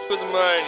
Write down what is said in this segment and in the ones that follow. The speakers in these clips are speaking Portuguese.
Good morning.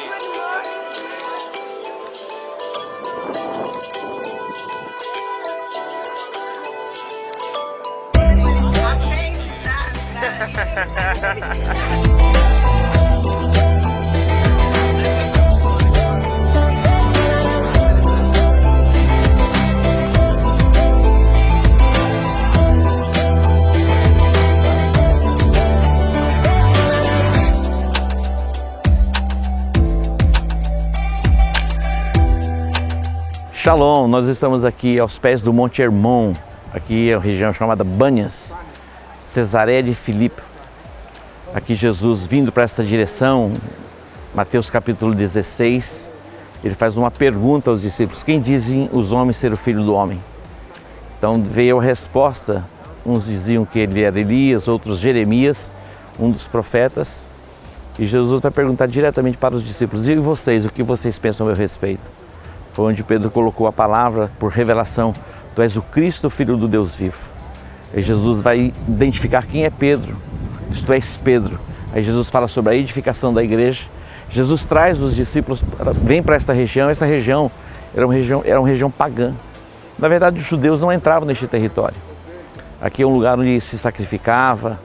Shalom, nós estamos aqui aos pés do Monte Hermon, aqui é a região chamada Banhas, Cesareia de Filipe. Aqui Jesus vindo para esta direção, Mateus capítulo 16, ele faz uma pergunta aos discípulos: quem dizem os homens ser o Filho do Homem? Então veio a resposta, uns diziam que ele era Elias, outros Jeremias, um dos profetas, e Jesus vai perguntar diretamente para os discípulos: e vocês, o que vocês pensam a meu respeito? Foi onde Pedro colocou a palavra por revelação: tu és o Cristo, Filho do Deus vivo. E Jesus vai identificar quem é Pedro: tu és Pedro. Aí Jesus fala sobre a edificação da igreja. Jesus traz os discípulos, vem para essa região era uma região pagã. Na verdade, os judeus não entravam neste território. Aqui é um lugar onde se sacrificava.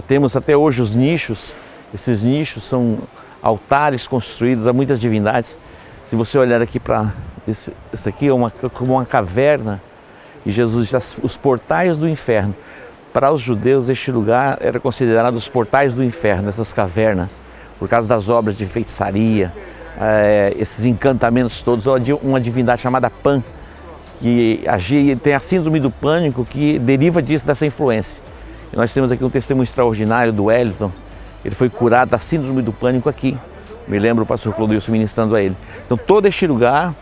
Temos até hoje os nichos. Esses nichos são altares construídos a muitas divindades. Se você olhar aqui para isso aqui é como uma caverna, e Jesus diz os portais do inferno. Para os judeus este lugar era considerado os portais do inferno, essas cavernas, por causa das obras de feitiçaria, esses encantamentos todos. Uma divindade chamada Pan, que agia, tem a síndrome do pânico, que deriva dessa influência. E nós temos aqui um testemunho extraordinário do Wellington. Ele foi curado da síndrome do pânico aqui. Me lembro o pastor Clodilson ministrando a ele. Então todo este lugar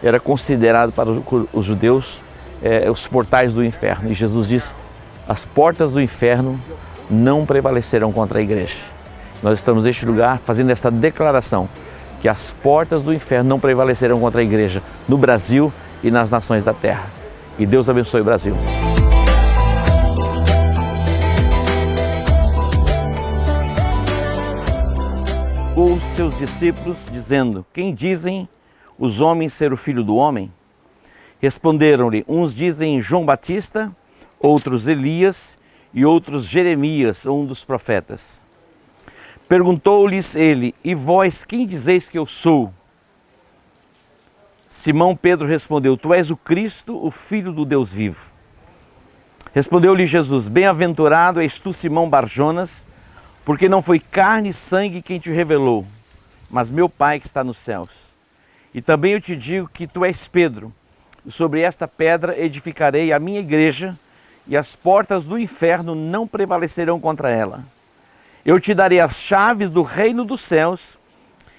era considerado para os judeus os portais do inferno. E Jesus disse: as portas do inferno não prevalecerão contra a igreja. Nós estamos neste lugar fazendo esta declaração, que as portas do inferno não prevalecerão contra a igreja no Brasil e nas nações da terra. E Deus abençoe o Brasil. Os seus discípulos, dizendo: quem dizem os homens ser o Filho do Homem? Responderam-lhe: uns dizem João Batista, outros Elias e outros Jeremias, um dos profetas. Perguntou-lhes ele: e vós, quem dizeis que eu sou? Simão Pedro respondeu: tu és o Cristo, o Filho do Deus vivo. Respondeu-lhe Jesus: bem-aventurado és tu, Simão Barjonas, porque não foi carne e sangue quem te revelou, mas meu Pai que está nos céus. E também eu te digo que tu és Pedro, e sobre esta pedra edificarei a minha igreja, e as portas do inferno não prevalecerão contra ela. Eu te darei as chaves do reino dos céus,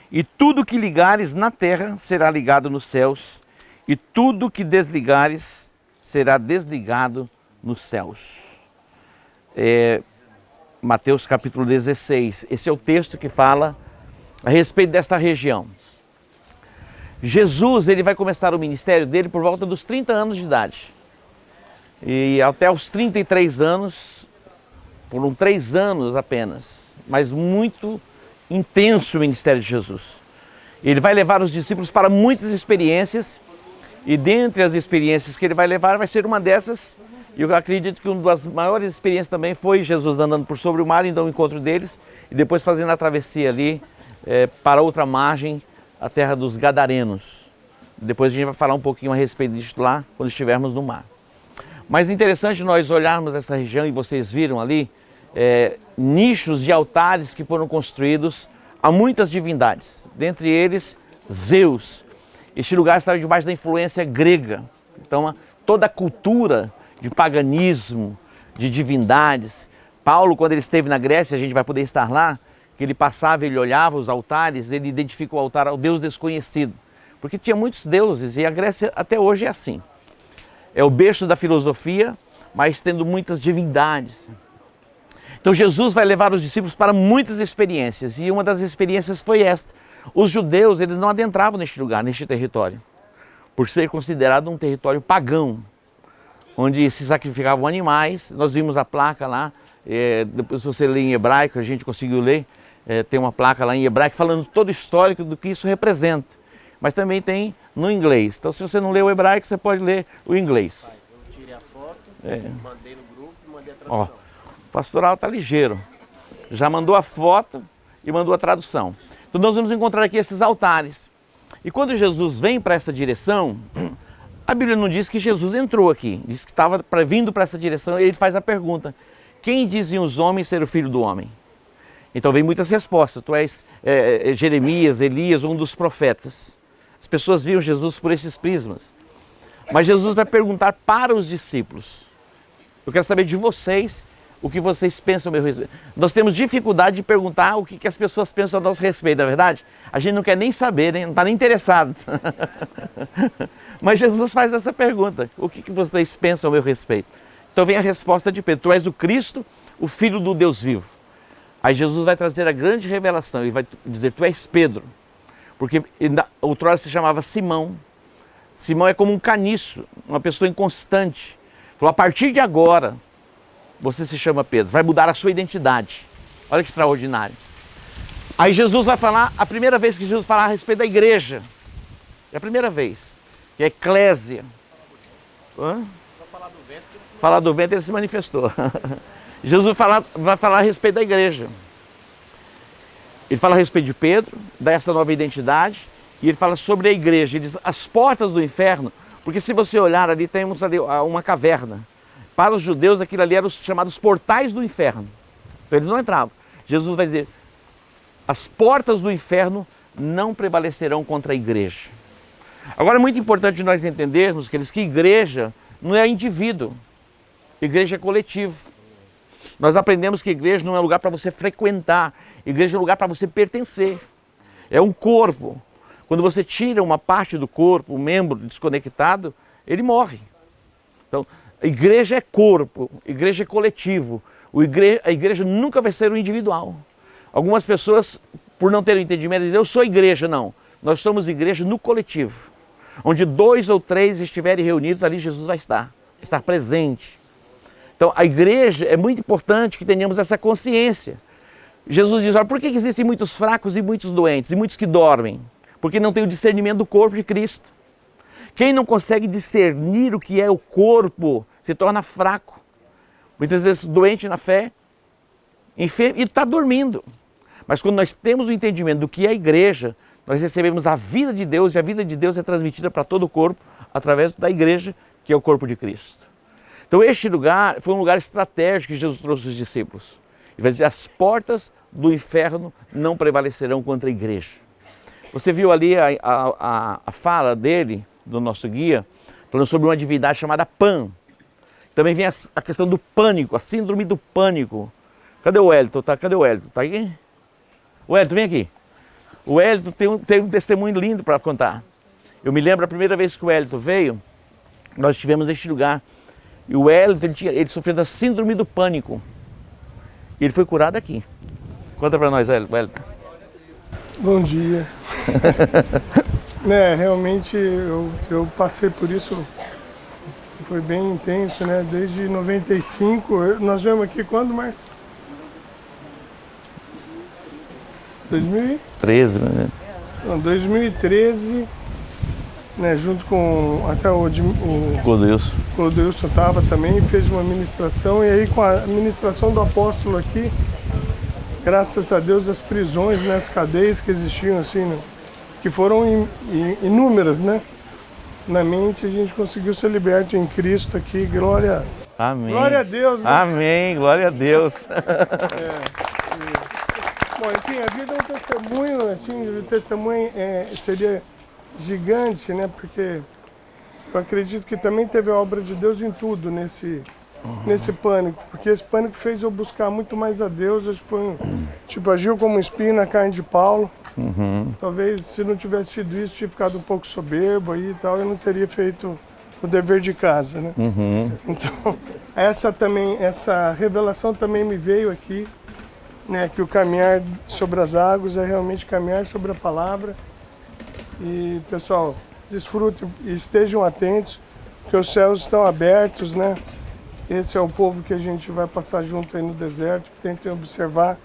e tudo que ligares na terra será ligado nos céus, e tudo que desligares será desligado nos céus. Mateus capítulo 16, esse é o texto que fala a respeito desta região. Jesus, ele vai começar o ministério dele por volta dos 30 anos de idade. E até os 33 anos, foram 3 anos apenas, mas muito intenso o ministério de Jesus. Ele vai levar os discípulos para muitas experiências, e dentre as experiências que ele vai levar, vai ser uma dessas. E eu acredito que uma das maiores experiências também foi Jesus andando por sobre o mar, indo ao encontro deles, e depois fazendo a travessia ali para outra margem, a terra dos Gadarenos. Depois a gente vai falar um pouquinho a respeito disso lá, quando estivermos no mar. Mas é interessante nós olharmos essa região, e vocês viram ali, nichos de altares que foram construídos a muitas divindades, dentre eles Zeus. Este lugar estava debaixo da influência grega, então toda a cultura de paganismo, de divindades. Paulo, quando ele esteve na Grécia, a gente vai poder estar lá, que ele passava, ele olhava os altares, ele identifica o altar ao Deus desconhecido, porque tinha muitos deuses, e a Grécia até hoje é assim. É o berço da filosofia, mas tendo muitas divindades. Então Jesus vai levar os discípulos para muitas experiências, e uma das experiências foi esta. Os judeus, eles não adentravam neste lugar, neste território, por ser considerado um território pagão, onde se sacrificavam animais. Nós vimos a placa lá, depois se você lê em hebraico, a gente conseguiu ler, tem uma placa lá em hebraico falando todo o histórico do que isso representa. Mas também tem no inglês. Então, se você não lê o hebraico, você pode ler o inglês. Eu tirei a foto, mandei no grupo e mandei a Ó, tradução. o pastoral tá ligeiro. Já mandou a foto e mandou a tradução. Então, nós vamos encontrar aqui esses altares. E quando Jesus vem para essa direção, a Bíblia não diz que Jesus entrou aqui. Diz que estava vindo para essa direção e ele faz a pergunta: quem diziam os homens ser o Filho do Homem? Então vem muitas respostas. Tu és Jeremias, Elias, um dos profetas. As pessoas viam Jesus por esses prismas. Mas Jesus vai perguntar para os discípulos. Eu quero saber de vocês o que vocês pensam a meu respeito. Nós temos dificuldade de perguntar o que as pessoas pensam a nosso respeito, não é verdade? A gente não quer nem saber, não está nem interessado. Mas Jesus faz essa pergunta: o que vocês pensam a meu respeito? Então vem a resposta de Pedro: tu és o Cristo, o Filho do Deus vivo. Aí Jesus vai trazer a grande revelação, ele vai dizer: tu és Pedro. Porque outrora se chamava Simão. Simão é como um caniço, uma pessoa inconstante. Falou: a partir de agora, você se chama Pedro, vai mudar a sua identidade. Olha que extraordinário. Aí Jesus vai falar, a primeira vez que Jesus fala a respeito da igreja. É a primeira vez. Que é eclésia. Hã? Falar do vento, ele se manifestou. Jesus vai falar a respeito da igreja. Ele fala a respeito de Pedro, dessa nova identidade, e ele fala sobre a igreja. Ele diz: as portas do inferno, porque se você olhar ali, temos ali uma caverna. Para os judeus, aquilo ali eram os chamados portais do inferno. Então eles não entravam. Jesus vai dizer: as portas do inferno não prevalecerão contra a igreja. Agora é muito importante nós entendermos que igreja não é indivíduo, igreja é coletivo. Nós aprendemos que igreja não é lugar para você frequentar, igreja é lugar para você pertencer. É um corpo. Quando você tira uma parte do corpo, um membro desconectado, ele morre. Então, a igreja é corpo, a igreja é coletivo. A igreja nunca vai ser o individual. Algumas pessoas, por não terem entendimento, dizem: eu sou igreja. Não, nós somos igreja no coletivo. Onde 2 ou 3 estiverem reunidos, ali Jesus vai estar presente. Então, a igreja, é muito importante que tenhamos essa consciência. Jesus diz: olha, por que existem muitos fracos e muitos doentes e muitos que dormem? Porque não tem o discernimento do corpo de Cristo. Quem não consegue discernir o que é o corpo se torna fraco. Muitas vezes doente na fé, enfermo, e está dormindo. Mas quando nós temos o entendimento do que é a igreja, nós recebemos a vida de Deus, e a vida de Deus é transmitida para todo o corpo através da igreja, que é o corpo de Cristo. Então este lugar foi um lugar estratégico que Jesus trouxe os discípulos. Ele vai dizer: as portas do inferno não prevalecerão contra a igreja. Você viu ali a fala dele, do nosso guia, falando sobre uma divindade chamada Pan. Também vem a questão do pânico, a síndrome do pânico. Cadê o Wellington? Cadê o Wellington? Tá aqui? O Wellington, vem aqui. O Wellington tem um testemunho lindo para contar. Eu me lembro a primeira vez que o Wellington veio, nós estivemos neste lugar. E o Wellington, ele sofreu da síndrome do pânico. E ele foi curado aqui. Conta para nós, Wellington. Bom dia. Realmente eu passei por isso, foi bem intenso, né? Desde 95, nós viemos aqui quando, Márcio? 2013, né? Não, 2013, né? Junto com até o Clodeilson estava também, fez uma ministração, e aí com a ministração do apóstolo aqui, graças a Deus, as prisões, né, as cadeias que existiam assim, né, que foram inúmeras, né? Na mente a gente conseguiu ser liberto em Cristo aqui, glória. Amém. Glória a Deus, né? Amém, glória a Deus. Bom, enfim, a vida é um testemunho, assim, o testemunho seria gigante, né? Porque eu acredito que também teve a obra de Deus em tudo nesse pânico, porque esse pânico fez eu buscar muito mais a Deus. Acho que foi agiu como um espinho na carne de Paulo. Talvez se não tivesse tido isso, tinha ficado um pouco soberbo aí e tal, eu não teria feito o dever de casa, né? Então, essa revelação também me veio aqui, né? Que o caminhar sobre as águas é realmente caminhar sobre a palavra. E, pessoal, desfrutem e estejam atentos, porque os céus estão abertos, né? Esse é o povo que a gente vai passar junto aí no deserto. Tentem observar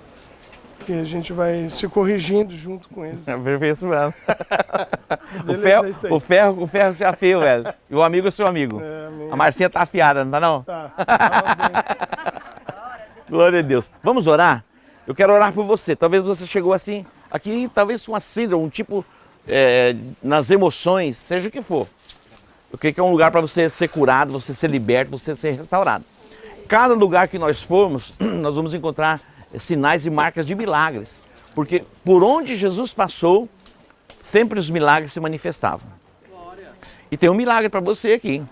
E a gente vai se corrigindo junto com eles. É isso mesmo. Beleza, é isso aí. o ferro se afia, velho. E o amigo é seu amigo. A Marcinha tá afiada, não tá não? Tá. Parabéns. Glória a Deus. Vamos orar? Eu quero orar por você. Talvez você chegou assim, aqui talvez com uma síndrome, um tipo nas emoções, seja o que for. Eu creio que é um lugar para você ser curado, você ser liberto, você ser restaurado. Cada lugar que nós formos, nós vamos encontrar sinais e marcas de milagres. Porque por onde Jesus passou, sempre os milagres se manifestavam. E tem um milagre para você aqui.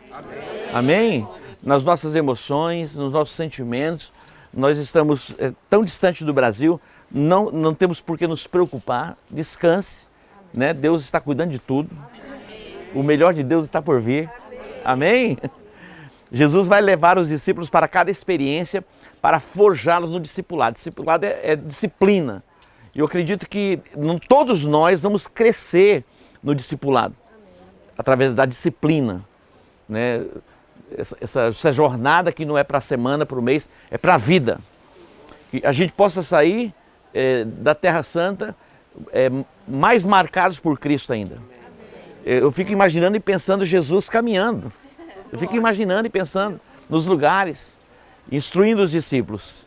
Amém? Nas nossas emoções, nos nossos sentimentos. Nós estamos tão distantes do Brasil, não temos por que nos preocupar. Descanse, né? Deus está cuidando de tudo. O melhor de Deus está por vir. Amém? Jesus vai levar os discípulos para cada experiência para forjá-los no discipulado. Discipulado é disciplina. E eu acredito que todos nós vamos crescer no discipulado, através da disciplina, né? Essa jornada que não é para a semana, para o mês, é para a vida. Que a gente possa sair da Terra Santa mais marcados por Cristo ainda. Eu fico imaginando e pensando Jesus caminhando. Eu fico imaginando e pensando nos lugares, instruindo os discípulos.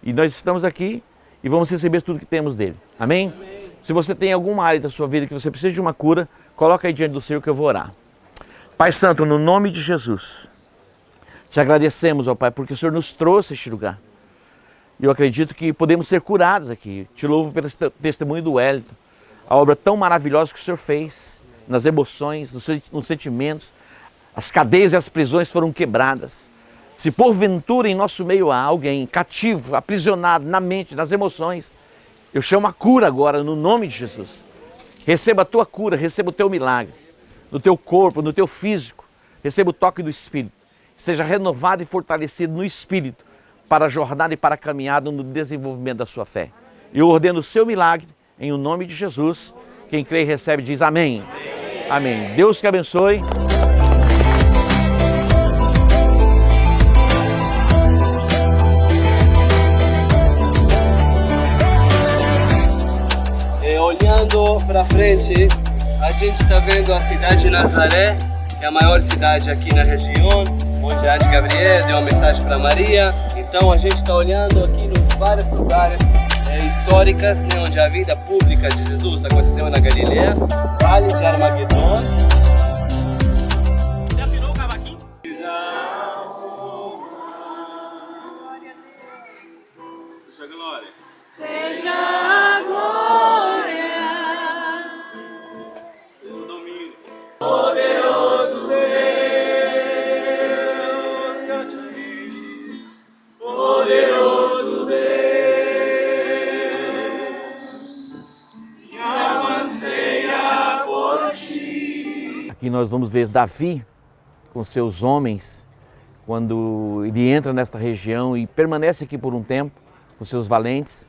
E nós estamos aqui e vamos receber tudo que temos dele. Amém? Amém. Se você tem alguma área da sua vida que você precisa de uma cura, coloca aí diante do Senhor que eu vou orar. Pai Santo, no nome de Jesus, te agradecemos, ó Pai, porque o Senhor nos trouxe a este lugar. E eu acredito que podemos ser curados aqui. Te louvo pelo testemunho do Wellington, a obra tão maravilhosa que o Senhor fez, nas emoções, nos sentimentos. As cadeias e as prisões foram quebradas. Se porventura em nosso meio há alguém cativo, aprisionado na mente, nas emoções, eu chamo a cura agora, no nome de Jesus. Receba a tua cura, receba o teu milagre, no teu corpo, no teu físico. Receba o toque do Espírito. Seja renovado e fortalecido no Espírito para a jornada e para a caminhada no desenvolvimento da sua fé. Eu ordeno o seu milagre em o nome de Jesus. Quem crê e recebe diz amém. Amém. Amém. Deus te abençoe. Olhando para frente, a gente está vendo a cidade de Nazaré, que é a maior cidade aqui na região, onde a Anjo Gabriel deu uma mensagem para Maria. Então a gente está olhando aqui nos vários lugares históricos, né, onde a vida pública de Jesus aconteceu na Galileia, Vale de Armagedon. Você afinou o cavaquinho? Seja a glória. Seja a glória. Seja o domínio. Poderoso Deus, Cante aí. poderoso Deus, minha alma anseia por ti. Aqui nós vamos ver Davi com seus homens, quando ele entra nesta região e permanece aqui por um tempo, com seus valentes.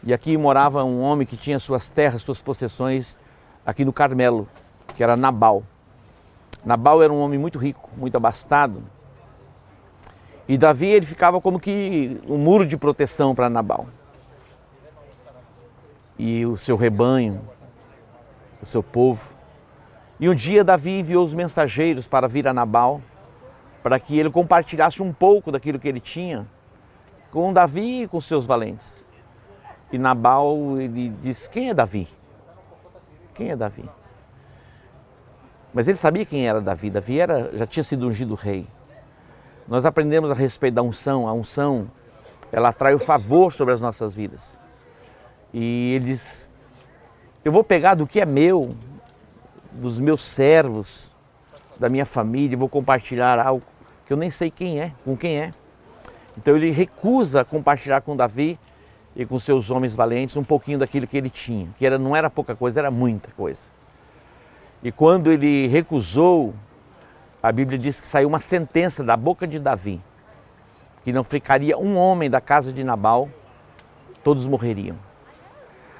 E aqui morava um homem que tinha suas terras, suas possessões aqui no Carmelo, que era Nabal. Nabal era um homem muito rico, muito abastado. E Davi, ele ficava como que um muro de proteção para Nabal. E o seu rebanho, o seu povo. E um dia Davi enviou os mensageiros para vir a Nabal, para que ele compartilhasse um pouco daquilo que ele tinha com Davi e com seus valentes. E Nabal, ele disse, quem é Davi? Quem é Davi? Mas ele sabia quem era Davi. Davi já tinha sido ungido rei. Nós aprendemos a respeito da unção. A unção, ela atrai o favor sobre as nossas vidas. E ele diz, eu vou pegar do que é meu, dos meus servos, da minha família, e vou compartilhar algo que eu nem sei quem é, com quem é. Então ele recusa compartilhar com Davi e com seus homens valentes um pouquinho daquilo que ele tinha, que não era pouca coisa, era muita coisa. E quando ele recusou, a Bíblia diz que saiu uma sentença da boca de Davi, que não ficaria um homem da casa de Nabal, todos morreriam.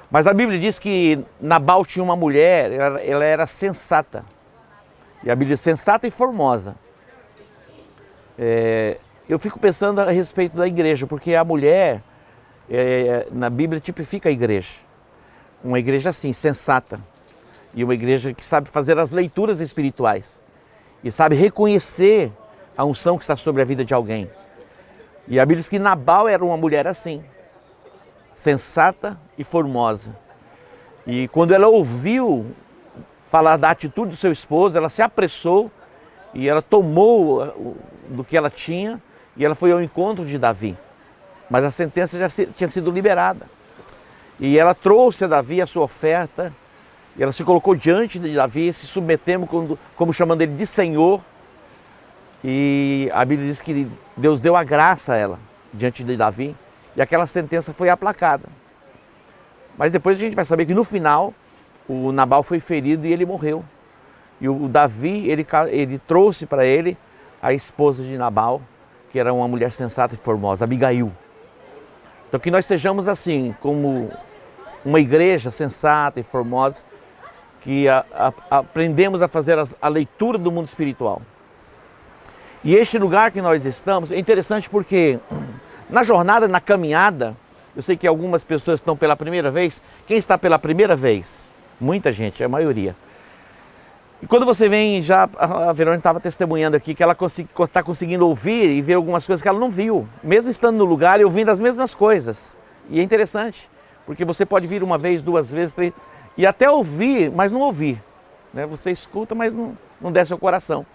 Mas a Bíblia diz que Nabal tinha uma mulher, ela era sensata. E a Bíblia diz sensata e formosa. Eu fico pensando a respeito da igreja, porque a mulher, na Bíblia tipifica a igreja. Uma igreja assim, sensata. E uma igreja que sabe fazer as leituras espirituais. E sabe reconhecer a unção que está sobre a vida de alguém. E a Bíblia diz que Nabal era uma mulher assim, sensata e formosa. E quando ela ouviu falar da atitude do seu esposo, ela se apressou e ela tomou do que ela tinha e ela foi ao encontro de Davi. Mas a sentença já tinha sido liberada. E ela trouxe a Davi a sua oferta, e ela se colocou diante de Davi, se submetendo como chamando ele de Senhor. E a Bíblia diz que Deus deu a graça a ela diante de Davi, e aquela sentença foi aplacada. Mas depois a gente vai saber que no final o Nabal foi ferido e ele morreu. E o Davi, ele trouxe para ele a esposa de Nabal, que era uma mulher sensata e formosa, Abigail. Então que nós sejamos assim, como uma igreja sensata e formosa, que aprendemos a fazer a leitura do mundo espiritual. E este lugar que nós estamos é interessante porque na jornada, na caminhada, eu sei que algumas pessoas estão pela primeira vez. Quem está pela primeira vez? Muita gente, a maioria. E quando você vem, já a Verônica estava testemunhando aqui, que ela está conseguindo ouvir e ver algumas coisas que ela não viu, mesmo estando no lugar e ouvindo as mesmas coisas. E é interessante, porque você pode vir uma vez, duas vezes, três, e até ouvir, mas não ouvir. Né? Você escuta, mas não desce ao coração.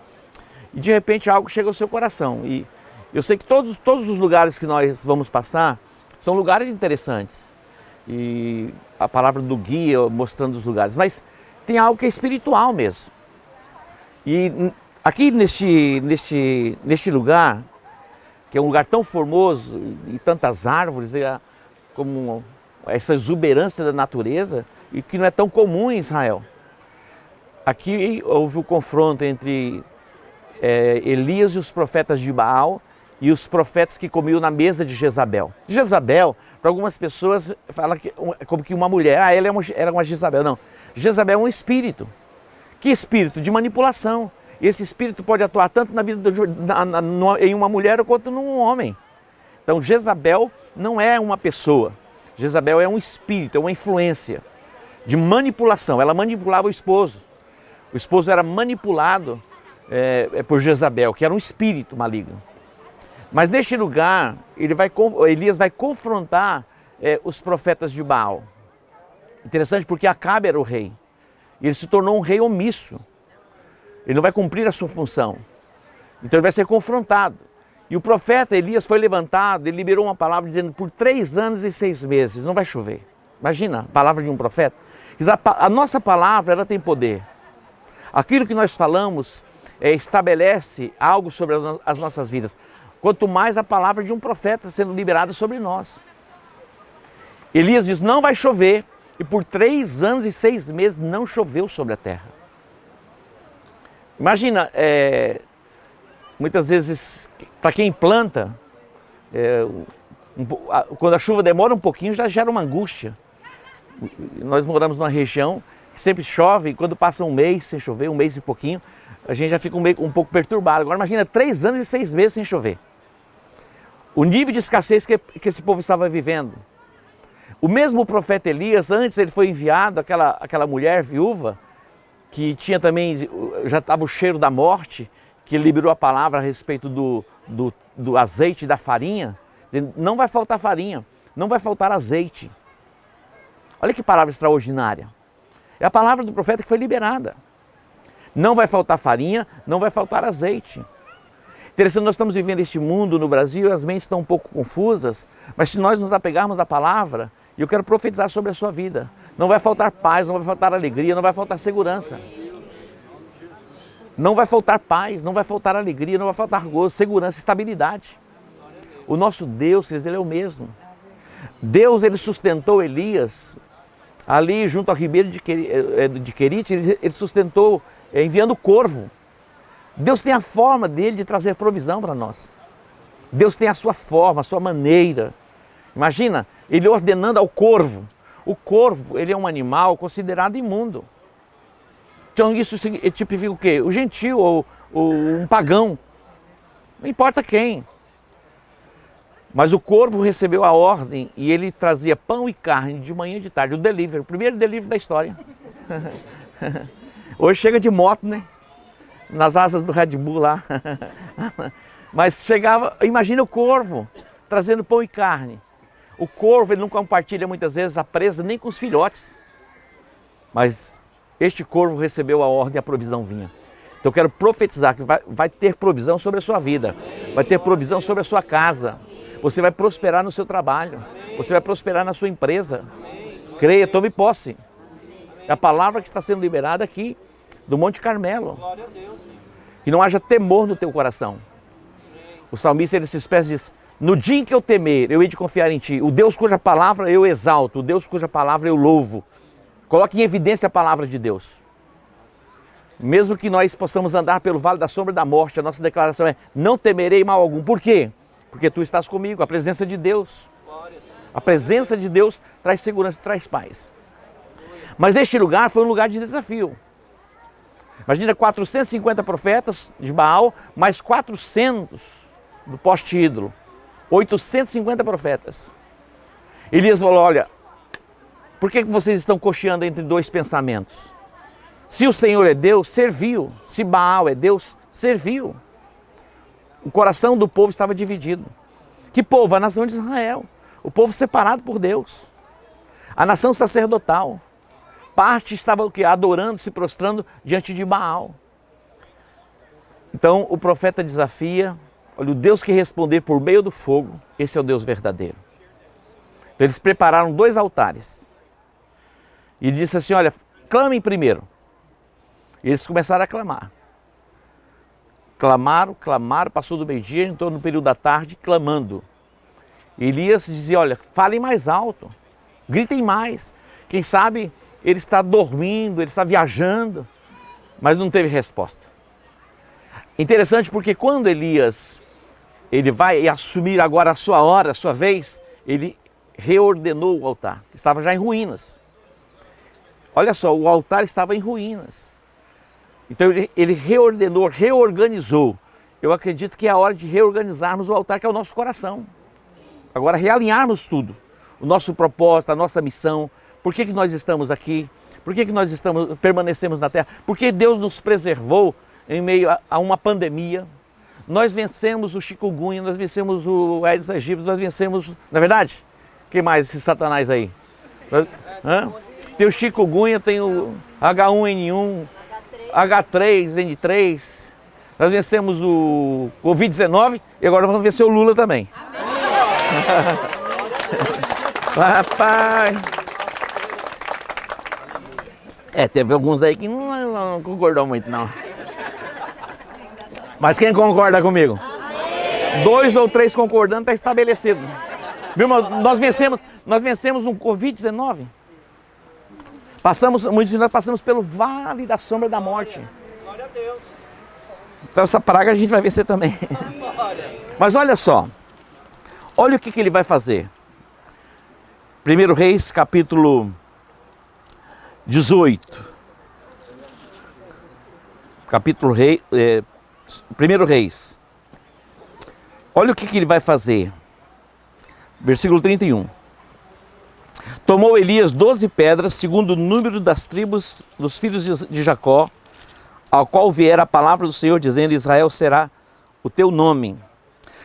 E de repente algo chega ao seu coração. E eu sei que todos os lugares que nós vamos passar são lugares interessantes. E a palavra do guia mostrando os lugares. Mas tem algo que é espiritual mesmo. E aqui neste lugar, que é um lugar tão formoso e tantas árvores, como essa exuberância da natureza, e que não é tão comum em Israel. Aqui houve o confronto entre Elias e os profetas de Baal e os profetas que comiam na mesa de Jezabel. Jezabel, para algumas pessoas, fala que como que uma mulher, ela era uma Jezabel. Não, Jezabel é um espírito. Que espírito? De manipulação. E esse espírito pode atuar tanto na vida em uma mulher quanto num homem. Então Jezabel não é uma pessoa. Jezabel é um espírito, é uma influência de manipulação. Ela manipulava o esposo. O esposo era manipulado por Jezabel, que era um espírito maligno. Mas neste lugar, Elias vai confrontar os profetas de Baal. Interessante porque Acabe era o rei. E ele se tornou um rei omisso. Ele não vai cumprir a sua função. Então ele vai ser confrontado. E o profeta Elias foi levantado, ele liberou uma palavra dizendo: por 3 anos e 6 meses não vai chover. Imagina, a palavra de um profeta. A nossa palavra, ela tem poder. Aquilo que nós falamos estabelece algo sobre as nossas vidas. Quanto mais a palavra de um profeta sendo liberada sobre nós. Elias diz: não vai chover. E por 3 anos e 6 meses não choveu sobre a terra. Imagina, muitas vezes, para quem planta, quando a chuva demora um pouquinho, já gera uma angústia. Nós moramos numa região que sempre chove, e quando passa um mês sem chover, um mês e pouquinho, a gente já fica um pouco perturbado. Agora imagina 3 anos e 6 meses sem chover. O nível de escassez que esse povo estava vivendo. O mesmo profeta Elias, antes ele foi enviado, aquela mulher viúva, que tinha também, já estava o cheiro da morte, que ele liberou a palavra a respeito do azeite e da farinha, dizendo: não vai faltar farinha, não vai faltar azeite. Olha que palavra extraordinária. É a palavra do profeta que foi liberada. Não vai faltar farinha, não vai faltar azeite. Interessante, nós estamos vivendo este mundo no Brasil, as mentes estão um pouco confusas, mas se nós nos apegarmos à palavra, e eu quero profetizar sobre a sua vida, não vai faltar paz, não vai faltar alegria, não vai faltar segurança. Não vai faltar paz, não vai faltar alegria, não vai faltar gozo, segurança, estabilidade. O nosso Deus, ele é o mesmo. Deus, ele sustentou Elias ali junto ao ribeiro de Querite, ele sustentou enviando corvo. Deus tem a forma dele de trazer provisão para nós. Deus tem a sua forma, a sua maneira. Imagina, ele ordenando ao corvo. O corvo, ele é um animal considerado imundo. Então isso tipifica o quê? O gentil ou um pagão. Não importa quem. Mas o corvo recebeu a ordem e ele trazia pão e carne de manhã e de tarde. O delivery, o primeiro delivery da história. Hoje chega de moto, né? Nas asas do Red Bull lá. Mas chegava, imagina o corvo trazendo pão e carne. O corvo ele não compartilha muitas vezes a presa nem com os filhotes. Mas este corvo recebeu a ordem e a provisão vinha. Então eu quero profetizar que vai ter provisão sobre a sua vida. Vai ter provisão sobre a sua casa. Você vai prosperar no seu trabalho. Você vai prosperar na sua empresa. Creia, tome posse. É a palavra que está sendo liberada aqui do Monte Carmelo. Que não haja temor no teu coração. O salmista ele se expressa e diz: no dia em que eu temer, eu hei de confiar em ti. O Deus cuja palavra eu exalto, o Deus cuja palavra eu louvo. Coloque em evidência a palavra de Deus. Mesmo que nós possamos andar pelo vale da sombra da morte, a nossa declaração é: não temerei mal algum. Por quê? Porque tu estás comigo, a presença de Deus. A presença de Deus traz segurança, traz paz. Mas este lugar foi um lugar de desafio. Imagina 450 profetas de Baal, mais 400 do poste ídolo. 850 profetas. Elias falou: olha, por que vocês estão cocheando entre dois pensamentos? Se o Senhor é Deus, serviu. Se Baal é Deus, serviu. O coração do povo estava dividido. Que povo? A nação de Israel. O povo separado por Deus. A nação sacerdotal. Parte estava o quê? Adorando, se prostrando diante de Baal. Então o profeta desafia: olha, o Deus que responder por meio do fogo, esse é o Deus verdadeiro. Então eles prepararam 2 altares. E disse assim: olha, clamem primeiro. E eles começaram a clamar. Clamaram, passou do meio-dia, entrou no período da tarde, clamando. Elias dizia: olha, falem mais alto, gritem mais. Quem sabe ele está dormindo, ele está viajando, mas não teve resposta. Interessante porque quando Elias ele vai assumir agora a sua hora, a sua vez, ele reordenou o altar, que estava já em ruínas. Olha só, o altar estava em ruínas. Então ele reordenou, reorganizou. Eu acredito que é a hora de reorganizarmos o altar, que é o nosso coração. Agora realinharmos tudo, o nosso propósito, a nossa missão. Por que nós estamos aqui? Por que nós permanecemos na terra? Porque Deus nos preservou em meio a uma pandemia. Nós vencemos o chikungunya, nós vencemos o Aedes aegypti, nós vencemos... Não é verdade? Quem mais esse satanás aí? Tem o chikungunya, tem o H1N1, H3N3. Nós vencemos o Covid-19 e agora vamos vencer o Lula também. Papai. Teve alguns aí que não concordou muito, não. Mas quem concorda comigo? 2 ou 3 concordando, está estabelecido. Meu irmão, nós vencemos um Covid-19. Muitos de nós passamos pelo vale da sombra da morte. Glória a Deus. Então essa praga a gente vai vencer também. Mas olha só. Olha o que ele vai fazer. 1 Reis, capítulo 18. Capítulo 1 Reis. Olha o que ele vai fazer. Versículo 31. Tomou Elias 12 pedras, segundo o número das tribos dos filhos de Jacó, ao qual viera a palavra do Senhor, dizendo: Israel será o teu nome.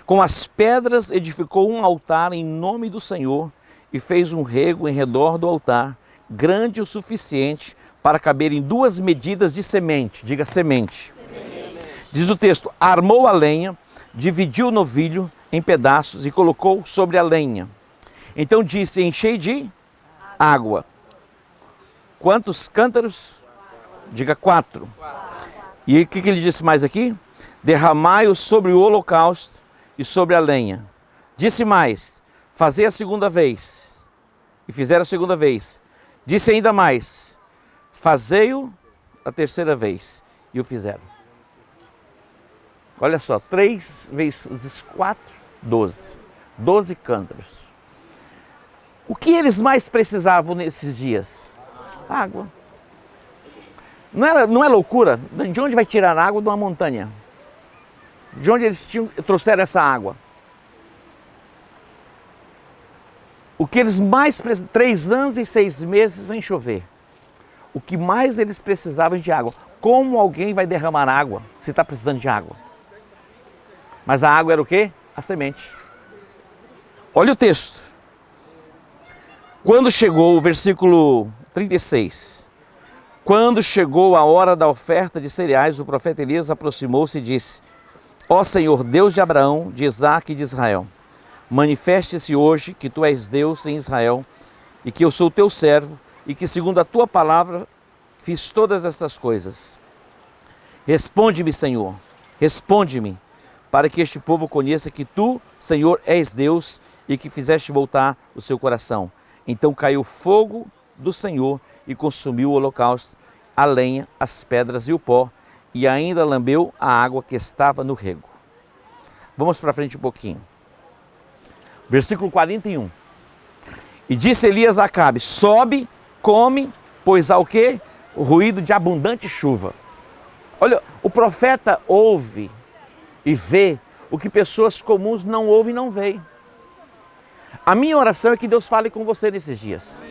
Com as pedras edificou um altar em nome do Senhor e fez um rego em redor do altar, grande o suficiente para caber em 2 medidas de semente. Diga semente. Diz o texto: armou a lenha, dividiu o novilho em pedaços e colocou sobre a lenha. Então disse: enchei de água. Quantos cântaros? Diga 4. E o que ele disse mais aqui? Derramai-o sobre o holocausto e sobre a lenha. Disse mais: fazei a segunda vez. E fizeram a segunda vez. Disse ainda mais: fazei-o a terceira vez. E o fizeram. Olha só, 3 vezes 4, 12. 12 cântaros. O que eles mais precisavam nesses dias? Água. Não é loucura? De onde vai tirar água de uma montanha? De onde eles trouxeram essa água? O que eles mais precisam, 3 anos e 6 meses sem chover. O que mais eles precisavam de água. Como alguém vai derramar água se está precisando de água? Mas a água era o quê? A semente. Olha o texto. Quando chegou, o versículo 36. Quando chegou a hora da oferta de cereais, o profeta Elias aproximou-se e disse: Ó Senhor, Deus de Abraão, de Isaque e de Israel, manifeste-se hoje que tu és Deus em Israel e que eu sou teu servo e que segundo a tua palavra fiz todas estas coisas. Responde-me, Senhor, responde-me, para que este povo conheça que tu, Senhor, és Deus e que fizeste voltar o seu coração. Então caiu fogo do Senhor e consumiu o holocausto, a lenha, as pedras e o pó, e ainda lambeu a água que estava no rego. Vamos para frente um pouquinho. Versículo 41. E disse Elias a Acabe: sobe, come, pois há o quê? O ruído de abundante chuva. Olha, o profeta ouve e vê o que pessoas comuns não ouvem e não veem. A minha oração é que Deus fale com você nesses dias.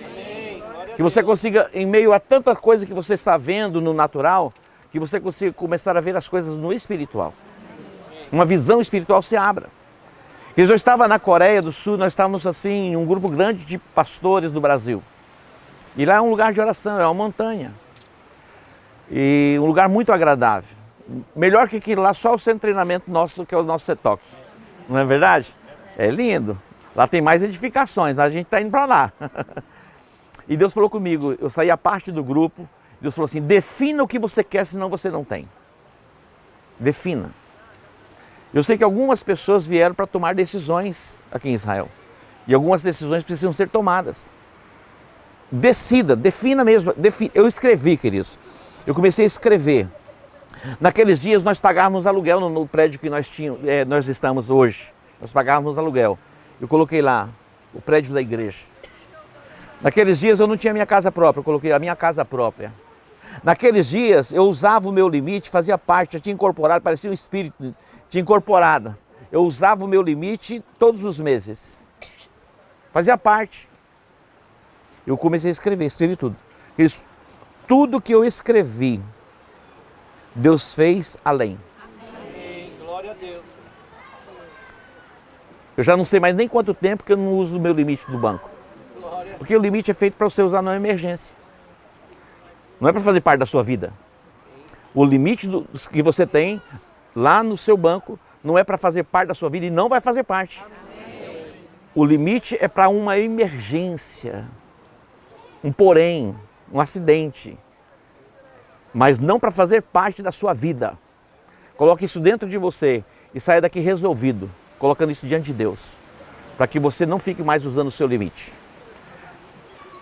Que você consiga, em meio a tanta coisa que você está vendo no natural, que você consiga começar a ver as coisas no espiritual. Uma visão espiritual se abra. Eu estava na Coreia do Sul, nós estávamos assim, em um grupo grande de pastores do Brasil. E lá é um lugar de oração, é uma montanha. E um lugar muito agradável. Melhor que aquilo lá, só o centro de treinamento nosso, que é o nosso CETOC. Não é verdade? É lindo. Lá tem mais edificações, a gente está indo para lá. E Deus falou comigo, eu saí a parte do grupo, Deus falou assim: defina o que você quer, senão você não tem. Defina. Eu sei que algumas pessoas vieram para tomar decisões aqui em Israel. E algumas decisões precisam ser tomadas. Decida, defina mesmo. Eu escrevi, queridos. Eu comecei a escrever. Naqueles dias nós pagávamos aluguel no prédio que nós estamos hoje. Nós pagávamos aluguel. Eu coloquei lá o prédio da igreja. Naqueles dias eu não tinha minha casa própria, eu coloquei a minha casa própria. Naqueles dias eu usava o meu limite, fazia parte, já tinha incorporado, parecia um espírito, tinha incorporado. Eu usava o meu limite todos os meses. Fazia parte. Eu comecei a escrever, escrevi tudo. Tudo que eu escrevi, Deus fez além. Amém. Glória a Deus. Eu já não sei mais nem quanto tempo que eu não uso o meu limite do banco. Porque o limite é feito para você usar na emergência. Não é para fazer parte da sua vida. O limite que você tem lá no seu banco não é para fazer parte da sua vida e não vai fazer parte. Amém. O limite é para uma emergência, um porém, um acidente, mas não para fazer parte da sua vida. Coloque isso dentro de você e saia daqui resolvido, colocando isso diante de Deus, para que você não fique mais usando o seu limite.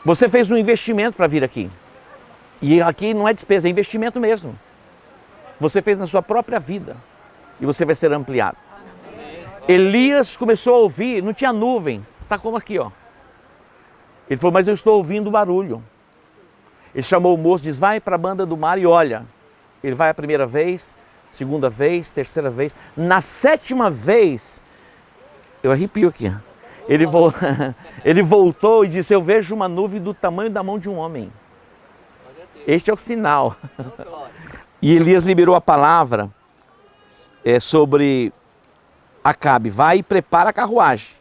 Você fez um investimento para vir aqui. E aqui não é despesa, é investimento mesmo. Você fez na sua própria vida. E você vai ser ampliado. Elias começou a ouvir, não tinha nuvem. Está como aqui, ó. Ele falou: mas eu estou ouvindo o barulho. Ele chamou o moço, diz: vai para a banda do mar e olha. Ele vai a primeira vez, segunda vez, terceira vez. Na 7ª vez, eu arrepio aqui. Ele voltou e disse: eu vejo uma nuvem do tamanho da mão de um homem. Este é o sinal. E Elias liberou a palavra sobre Acabe: vai e prepara a carruagem,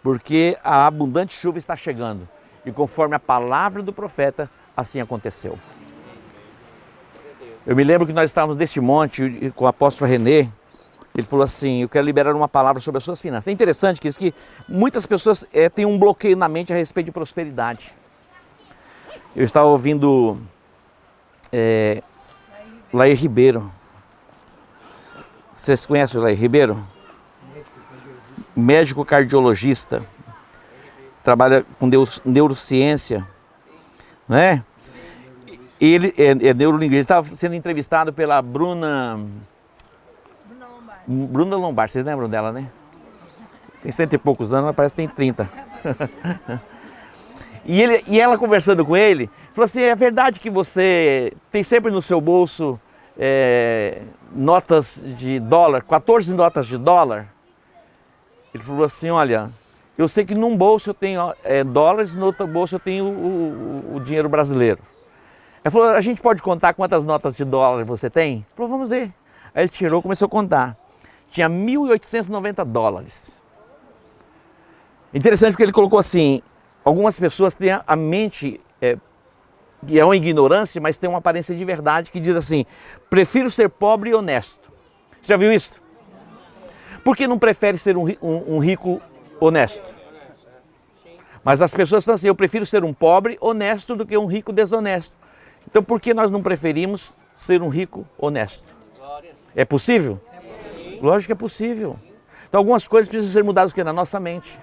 porque a abundante chuva está chegando. E conforme a palavra do profeta, assim aconteceu. Eu me lembro que nós estávamos neste monte com o apóstolo René. Ele falou assim: eu quero liberar uma palavra sobre as suas finanças. É interessante que muitas pessoas têm um bloqueio na mente a respeito de prosperidade. Eu estava ouvindo Lair Ribeiro. Vocês conhecem o Lair Ribeiro? Médico cardiologista. Trabalha com neurociência. Não é? Ele é neurolinguista. Estava sendo entrevistado pela Bruna Lombardi, vocês lembram dela, né? Tem 100 e poucos anos, mas parece que tem 30. E ela conversando com ele, falou assim: é verdade que você tem sempre no seu bolso notas de dólar, 14 notas de dólar? Ele falou assim: olha, Eu sei que num bolso eu tenho dólares, no outro bolso eu tenho o dinheiro brasileiro. Ele falou, a gente pode contar quantas notas de dólar você tem? Ele falou, vamos ver. Aí ele tirou, começou a contar. Tinha 1.890 dólares. Interessante porque ele colocou assim, algumas pessoas têm a mente, que é uma ignorância, mas tem uma aparência de verdade, que diz assim, prefiro ser pobre e honesto. Você já viu isso? Por que não prefere ser um rico honesto? Mas as pessoas estão assim, eu prefiro ser um pobre honesto do que um rico desonesto. Então por que nós não preferimos ser um rico honesto? É possível? Lógico que é possível. Então algumas coisas precisam ser mudadas na nossa mente.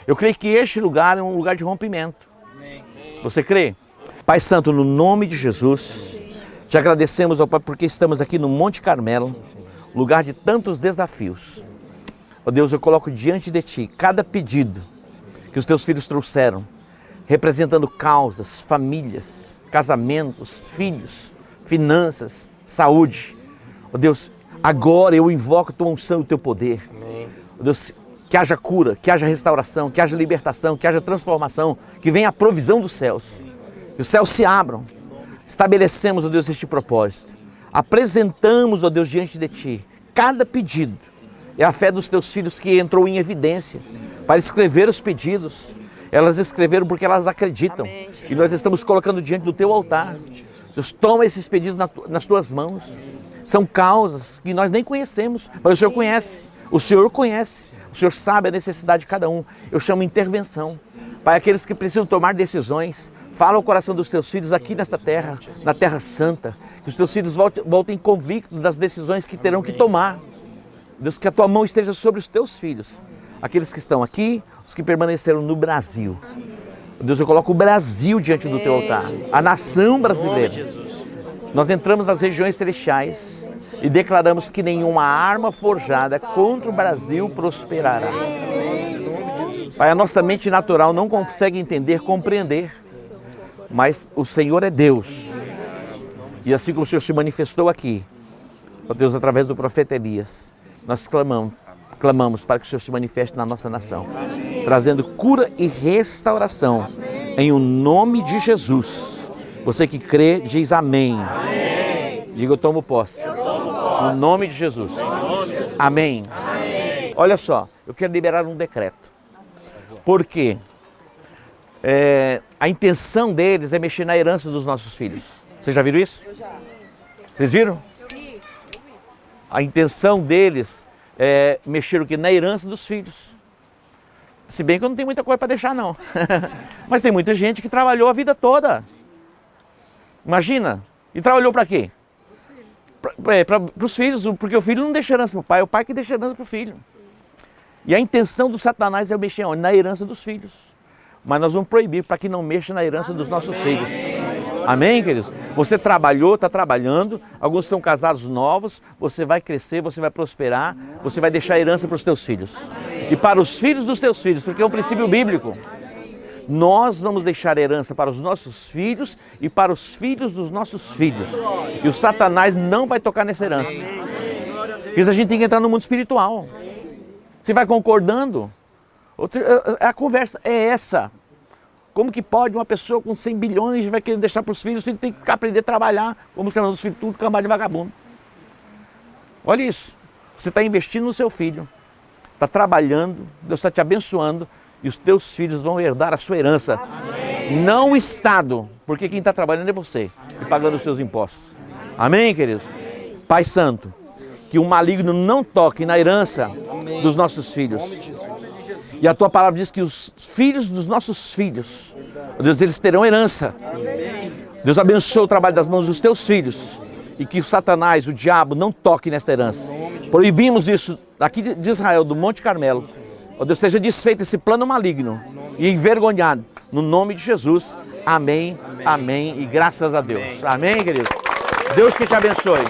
Eu creio que este lugar é um lugar de rompimento. Você crê? Pai Santo, no nome de Jesus, te agradecemos, ó Pai, porque estamos aqui no Monte Carmelo, lugar de tantos desafios. Ó Deus, eu coloco diante de Ti cada pedido que os Teus filhos trouxeram, representando causas, famílias, casamentos, filhos, finanças, saúde. Ó Deus, agora eu invoco a Tua unção e o Teu poder. Ó Deus, que haja cura, que haja restauração, que haja libertação, que haja transformação, que venha a provisão dos céus. Que os céus se abram. Estabelecemos, ó Deus, este propósito. Apresentamos, ó Deus, diante de Ti cada pedido. É a fé dos Teus filhos que entrou em evidência para escrever os pedidos. Elas escreveram porque elas acreditam. Amém. E nós estamos colocando diante do Teu altar. Deus, toma esses pedidos nas Tuas mãos. São causas que nós nem conhecemos, mas o Senhor conhece. O Senhor conhece. O Senhor sabe a necessidade de cada um. Eu chamo intervenção. Pai, aqueles que precisam tomar decisões, fala o coração dos Teus filhos aqui nesta terra, na Terra Santa. Que os Teus filhos voltem convictos das decisões que terão que tomar. Deus, que a Tua mão esteja sobre os Teus filhos. Aqueles que estão aqui, os que permaneceram no Brasil. Deus, eu coloco o Brasil diante do Teu altar. A nação brasileira. Nós entramos nas regiões celestiais e declaramos que nenhuma arma forjada contra o Brasil prosperará. Pai, a nossa mente natural não consegue entender, compreender, mas o Senhor é Deus. E assim como o Senhor se manifestou aqui, ó Deus, através do profeta Elias, nós clamamos para que o Senhor se manifeste na nossa nação, trazendo cura e restauração, em o nome de Jesus. Você que crê, diz amém. Diga, eu tomo posse. No nome de Jesus. Amém. Olha só, eu quero liberar um decreto. Porque a intenção deles é mexer na herança dos nossos filhos. Vocês já viram isso? Vocês viram? A intenção deles é mexer o quê? Na herança dos filhos. Se bem que eu não tenho muita coisa para deixar, não. Mas tem muita gente que trabalhou a vida toda. Imagina. E trabalhou para quê? Para os filhos, porque o filho não deixa herança para o pai, é o pai que deixa herança para o filho. E a intenção do Satanás é mexer onde? Na herança dos filhos. Mas nós vamos proibir para que não mexa na herança dos nossos filhos. Amém, queridos? Você trabalhou, está trabalhando, alguns são casados novos, você vai crescer, você vai prosperar, você vai deixar herança para os teus filhos. E para os filhos dos teus filhos, porque é um princípio bíblico. Nós vamos deixar herança para os nossos filhos e para os filhos dos nossos filhos. E o Satanás não vai tocar nessa herança. Porque a gente tem que entrar no mundo espiritual. Você vai concordando? A conversa é essa. Como que pode uma pessoa com 100 bilhões vai querer deixar para os filhos? Ele tem que aprender a trabalhar. Como chamamos os filhos, tudo cambada de vagabundo. Olha isso. Você está investindo no seu filho. Está trabalhando. Deus está te abençoando. E os teus filhos vão herdar a sua herança. Amém. Não o Estado. Porque quem está trabalhando é você. E pagando os seus impostos. Amém, queridos? Amém. Pai Santo. Que o maligno não toque na herança dos nossos filhos. E a Tua palavra diz que os filhos dos nossos filhos, Deus, eles terão herança. Deus abençoe o trabalho das mãos dos Teus filhos. E que o Satanás, o diabo, não toque nesta herança. Proibimos isso aqui de Israel, do Monte Carmelo. Ó Deus, seja desfeito esse plano maligno e envergonhado. No nome de Jesus. Amém, amém e graças a Deus. Amém, queridos? Deus que te abençoe.